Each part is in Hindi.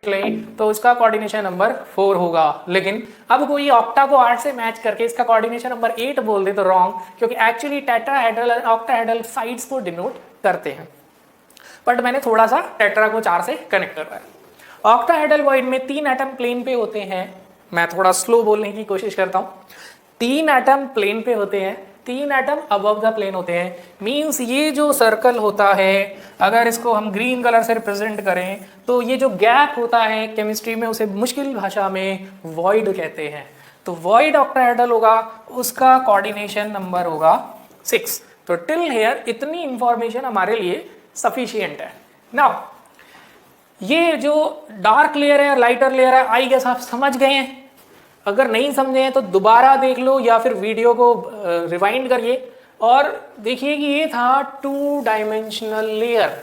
ले तो उसका कोऑर्डिनेशन नंबर 4 होगा। लेकिन अब कोई ऑक्टा को 8 से मैच करके इसका कोऑर्डिनेशन नंबर 8 बोल दे तो रॉन्ग, क्योंकि एक्चुअली टेट्राहेड्रल और ऑक्टाहेड्रल साइड्स को डिनोट करते हैं। बट मैंने थोड़ा सा टेट्रा को 4 से कनेक्ट करवाया। ऑक्टाहेड्रल वॉइड में 3 एटम प्लेन पे होते हैं। मैं थोड़ा स्लो बोलने की कोशिश करता हूँ। 3 एटम प्लेन पे होते हैं, 3 एटम अबव द प्लेन होते हैं। मीन्स ये जो सर्कल होता है, अगर इसको हम ग्रीन कलर से रिप्रेजेंट करें तो ये जो गैप होता है केमिस्ट्री में उसे मुश्किल भाषा में वॉइड कहते हैं। तो वॉइड ऑक्टाहेड्रल होगा, उसका कोऑर्डिनेशन नंबर होगा 6। तो टिल हेयर इतनी इंफॉर्मेशन हमारे लिए सफिशिएंट है। नाउ ये जो डार्क लेयर है और लाइटर लेयर है, आई गेस आप समझ गए हैं। अगर नहीं समझे हैं तो दोबारा देख लो या फिर वीडियो को रिवाइंड करिए और देखिए कि ये था 2 डायमेंशनल लेयर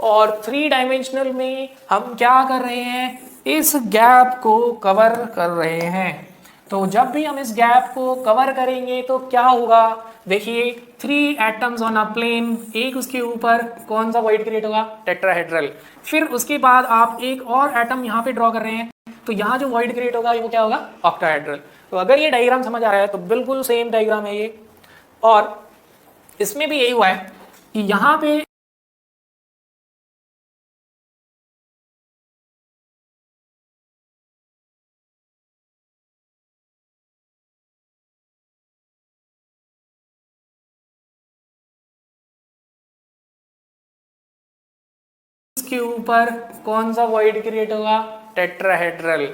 और 3 डायमेंशनल में हम क्या कर रहे हैं, इस गैप को कवर कर रहे हैं। तो जब भी हम इस गैप को कवर करेंगे तो क्या होगा, देखिए 3 एटम्स ऑन अ प्लेन, एक उसके ऊपर कौन सा वॉइड क्रिएट होगा, टेट्राहेड्रल। फिर उसके बाद आप एक और एटम यहाँ पे ड्रॉ कर रहे हैं, तो यहाँ जो वॉइड क्रिएट होगा वो क्या होगा, ऑक्टाहेड्रल। तो अगर ये डायग्राम समझ आ रहा है तो बिल्कुल सेम डायग्राम है ये। और इसमें भी यही हुआ है कि यहाँ पे के ऊपर कौन सा वॉइड क्रिएट होगा, टेट्राहेड्रल।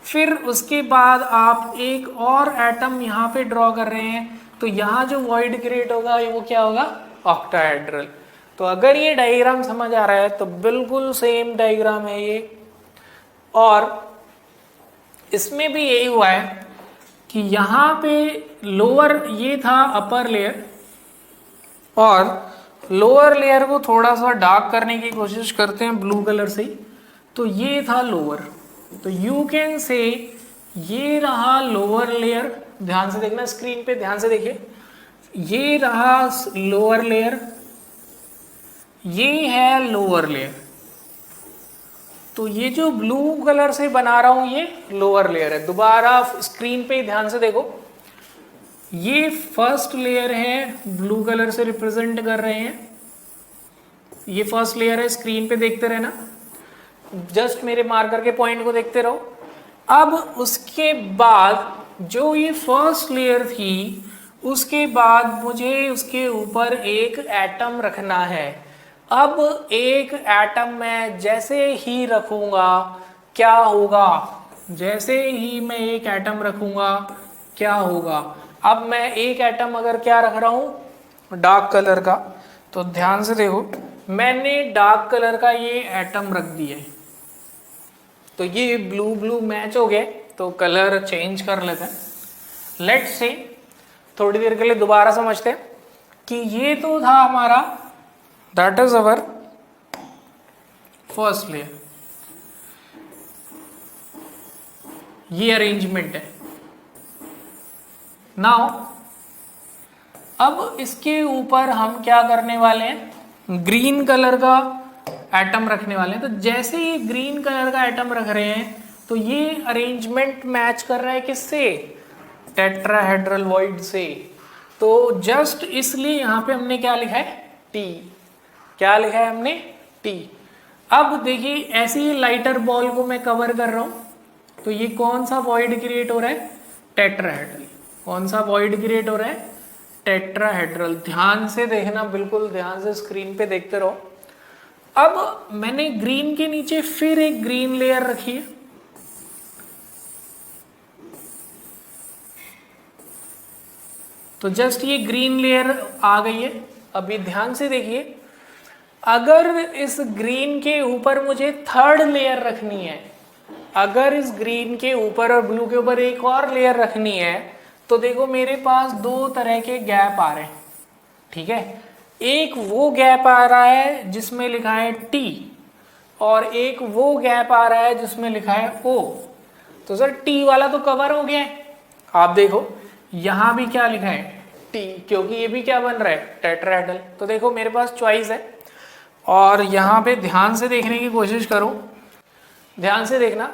फिर उसके बाद आप एक और एटम यहाँ पे ड्रॉ कर रहे हैं, तो यहाँ जो वॉइड क्रिएट होगा वो क्या होगा, ऑक्टाहेड्रल। तो अगर ये डायग्राम समझ आ रहा है तो बिल्कुल सेम डायग्राम है ये। और इसमें भी यही हुआ है कि यहाँ पे लोअर ये था अपर लेयर और लोअर लेयर को थोड़ा सा डार्क करने की कोशिश करते हैं ब्लू कलर से, तो ये था लोअर। तो यू कैन से ये रहा लोअर लेयर, ध्यान से देखना स्क्रीन पे, ध्यान से देखिए, ये रहा लोअर लेयर, ये है लोअर लेयर। तो ये जो ब्लू कलर से बना रहा हूं ये लोअर लेयर है। दोबारा स्क्रीन पे ध्यान से देखो, ये फर्स्ट लेयर है, ब्लू कलर से रिप्रेजेंट कर रहे हैं, ये फर्स्ट लेयर है, स्क्रीन पे देखते रहना, जस्ट मेरे मार्कर के पॉइंट को देखते रहो। अब उसके बाद जो ये फर्स्ट लेयर थी, उसके बाद मुझे उसके ऊपर एक एटम रखना है। अब एक एटम मैं जैसे ही रखूंगा क्या होगा, जैसे ही मैं एक एटम रखूंगा क्या होगा। अब मैं एक एटम अगर क्या रख रहा हूं, डार्क कलर का, तो ध्यान से देखो, मैंने डार्क कलर का ये एटम रख दिया है, तो ये ब्लू ब्लू मैच हो गया। तो कलर चेंज कर लेते हैं। लेट्स से थोड़ी देर के लिए दोबारा समझते हैं कि ये तो था हमारा, that is our first layer, ये अरेंजमेंट है। नाउ अब इसके ऊपर हम क्या करने वाले हैं, ग्रीन कलर का एटम रखने वाले हैं। तो जैसे ही ग्रीन कलर का एटम रख रहे हैं तो ये अरेंजमेंट मैच कर रहा है किससे, टेट्राहेड्रल वॉइड से। तो जस्ट इसलिए यहाँ पे हमने क्या लिखा है, टी। क्या लिखा है हमने, टी। अब देखिए ऐसी लाइटर बॉल को मैं कवर कर रहा हूँ, तो ये कौन सा वॉइड क्रिएट हो रहा है, टेट्राहेड्रल। कौन सा वॉइड क्रिएट हो रहा है, टेट्राहेड्रल। ध्यान से देखना, बिल्कुल ध्यान से स्क्रीन पे देखते रहो। अब मैंने ग्रीन के नीचे फिर एक ग्रीन लेयर रखी है, तो जस्ट ये ग्रीन लेयर आ गई है। अभी ध्यान से देखिए, अगर इस ग्रीन के ऊपर मुझे थर्ड लेयर रखनी है, अगर इस ग्रीन के ऊपर और ब्लू के ऊपर एक और लेयर रखनी है, तो देखो मेरे पास 2 तरह के गैप आ रहे हैं, ठीक है। एक वो गैप आ रहा है जिसमें लिखा है टी, और एक वो गैप आ रहा है जिसमें लिखा है ओ। तो सर टी वाला तो कवर हो गया है, आप देखो यहां भी क्या लिखा है, टी, क्योंकि ये भी क्या बन रहा है, टेट्राहेड्रल। तो देखो मेरे पास चॉइस है, और यहाँ पे ध्यान से देखने की कोशिश करो, ध्यान से देखना,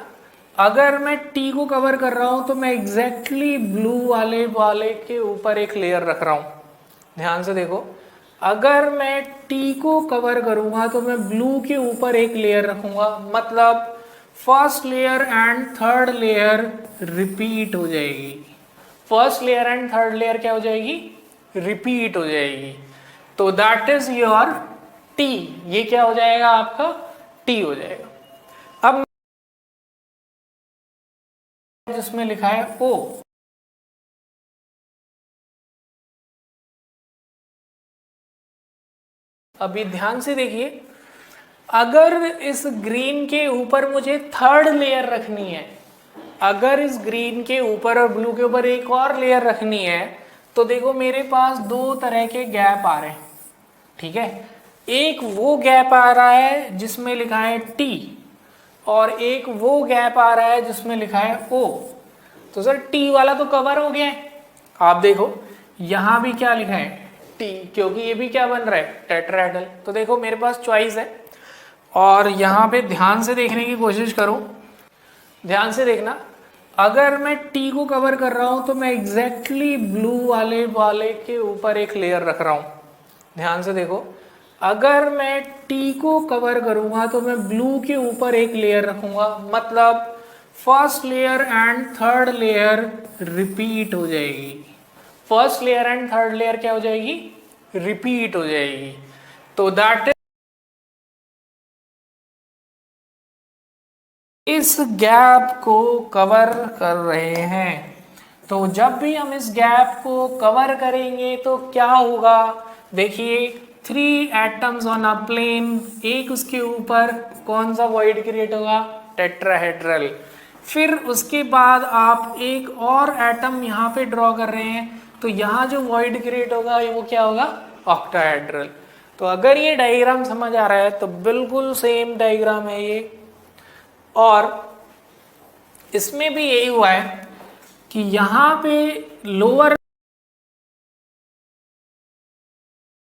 अगर मैं टी को कवर कर रहा हूं तो मैं एग्जैक्टली ब्लू वाले के ऊपर एक लेयर रख रहा हूं। ध्यान से देखो, अगर मैं टी को कवर करूंगा तो मैं ब्लू के ऊपर एक लेयर रखूंगा, मतलब first layer and third layer repeat हो जाएगी। First layer and third layer क्या हो जाएगी? रिपीट हो जाएगी। तो दैट इज योर टी। ये क्या हो जाएगा? आपका टी हो जाएगा। अब जिसमें लिखा है ओ, अभी ध्यान से देखिए, अगर इस ग्रीन के ऊपर मुझे थर्ड लेयर रखनी है, अगर इस ग्रीन के ऊपर और ब्लू के ऊपर एक और लेयर रखनी है, तो देखो मेरे पास दो तरह के गैप आ रहे हैं। ठीक है, एक वो गैप आ रहा है जिसमें लिखा है टी, और एक वो गैप आ रहा है जिसमें लिखा है ओ। तो सर टी वाला तो कवर हो गया है। आप देखो यहां भी क्या लिखा है? टी, क्योंकि ये भी क्या बन रहा है? टेट्राहेड्रल। तो देखो मेरे पास चॉइस है, और यहाँ पे ध्यान से देखने की कोशिश करो। ध्यान से देखना, अगर मैं टी को कवर कर रहा हूं तो मैं एग्जैक्टली ब्लू वाले के ऊपर एक लेयर रख रहा हूं। ध्यान से देखो, अगर मैं टी को कवर करूंगा तो मैं ब्लू के ऊपर एक लेयर रखूंगा, मतलब first layer and third layer repeat हो जाएगी। First layer and third layer क्या हो जाएगी? रिपीट हो जाएगी। तो दैट इस गैप को कवर कर रहे हैं। तो जब भी हम इस गैप को कवर करेंगे तो क्या होगा? देखिए, 3 एटम्स ऑन अ प्लेन, एक उसके ऊपर कौन सा वॉइड क्रिएट होगा? टेट्राहेड्रल। फिर उसके बाद आप एक और एटम यहाँ पे ड्रॉ कर रहे हैं, तो यहाँ जो वॉइड क्रिएट होगा वो क्या होगा? ऑक्टाहेड्रल। तो अगर ये डायग्राम समझ आ रहा है तो बिल्कुल सेम डायग्राम है ये, और इसमें भी यही हुआ है कि यहाँ पे लोअर